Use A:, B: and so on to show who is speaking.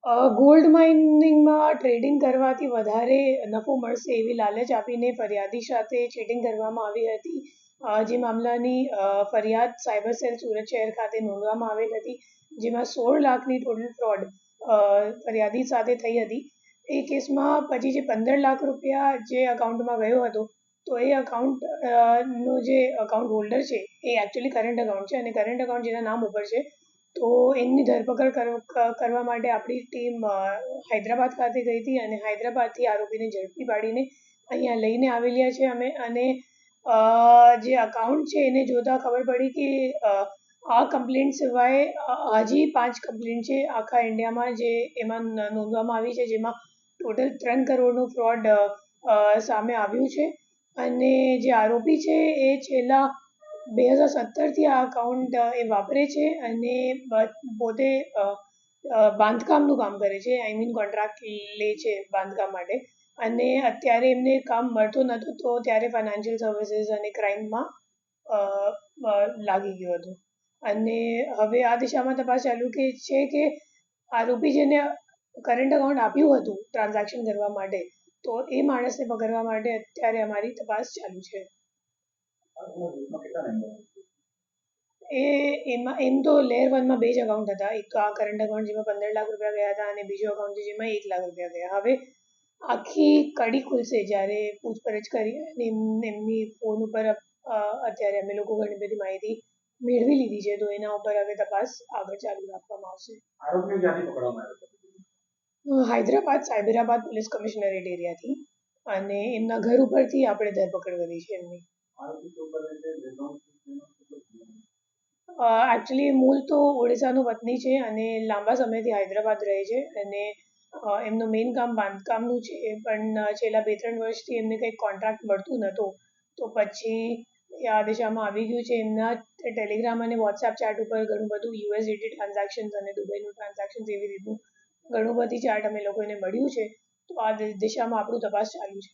A: Gold માઇનિંગમાં trading કરવાથી વધારે નફો મળશે એવી લાલચ આપીને ફરિયાદી સાથે ચીટિંગ કરવામાં આવી હતી. જે મામલાની ફરિયાદ સાયબર સેલ સુરત શહેર ખાતે નોંધવામાં આવેલ હતી, જેમાં 16 લાખની ટોટલ ફ્રોડ ફરિયાદી સાથે થઈ હતી. એ કેસમાં પછી જે 15 લાખ રૂપિયા જે અકાઉન્ટમાં ગયો હતો, તો એ અકાઉન્ટ નો જે અકાઉન્ટ હોલ્ડર છે એ એકચ્યુઅલી કરંટ અકાઉન્ટ છે, અને કરંટ અકાઉન્ટ જેના નામ ઉપર છે, તો એમની ધરપકડ કરવા માટે આપણી ટીમ હૈદરાબાદ ખાતે ગઈ હતી, અને હૈદરાબાદથી આરોપીને ઝડપી પાડીને અહીંયા લઈને આવેલા છે અમે. અને જે અકાઉન્ટ છે એને જોતાં ખબર પડી કે આ કમ્પ્લેન્ટ સિવાય હજી 5 કમ્પ્લેન્ટ છે આખા ઇન્ડિયામાં, જે એમાં નોંધવામાં આવી છે, જેમાં ટોટલ 3 કરોડનું ફ્રોડ સામે આવ્યું છે. અને જે આરોપી છે એ છેલ્લા 2017થી આ અકાઉન્ટ એ વાપરે છે, અને પોતે બાંધકામનું કામ કરે છે, આઈ મીન કોન્ટ્રાક્ટ લે છે બાંધકામ માટે. અને અત્યારે એમને કામ મળતું નહોતું, તો ત્યારે ફાઇનાન્શિયલ સર્વિસીસ અને ક્રાઇમમાં લાગી ગયો હતો. અને હવે આ દિશામાં તપાસ ચાલુ છે કે આરોપી જેને કરંટ અકાઉન્ટ આપ્યું હતું ટ્રાન્ઝેક્શન કરવા માટે, તો એ માણસને પકડવા માટે અત્યારે અમારી તપાસ ચાલુ છે. એમ તો લેયર 1માં 2 જ અકાઉન્ટ હતા. એક તો આ કરંટ અકાઉન્ટ જેમાં 15 લાખ રૂપિયા ગયા હતા, અને બીજો અકાઉન્ટ છે જેમાં 1 લાખ રૂપિયા ગયા. હવે આખી કડી ખુલશે જ્યારે પૂછપરછ કરી, અને એમની ફોન ઉપર અત્યારે અમે લોકો ઘણી બધી માહિતી મેળવી લીધી છે, તો એના ઉપર હવે તપાસ આગળ ચાલુ રાખવામાં આવશે. આરોપીઓ ક્યાંથી પકડવામાં આવ્યા? હૈદરાબાદ સાયબરાબાદ પોલીસ કમિશનરેટ એરિયાથી, અને એમના ઘર ઉપરથી આપણે ધરપકડ કરી છે એમની. એકચ્યુઅલી મૂળ તો ઓડિશાનો વતની છે, અને લાંબા સમયથી હૈદરાબાદ રહે છે, અને એમનું મેઇન કામ બાંધકામનું છે, પણ છેલ્લા 2-3 વર્ષથી એમને કંઈક કોન્ટ્રાક્ટ મળતું નહોતું, તો પછી આ દિશામાં આવી ગયું છે. એમના ટેલિગ્રામ અને વોટ્સએપ ચેટ ઉપર ઘણું બધું યુએસડીટી ટ્રાન્ઝેક્શન્સ અને દુબઈનું ટ્રાન્ઝેક્શન્સ એવી રીતનું ઘણું બધી ચાર્ટ અમે લોકોને મળ્યું છે, તો આ દિશામાં આપણું તપાસ ચાલુ છે.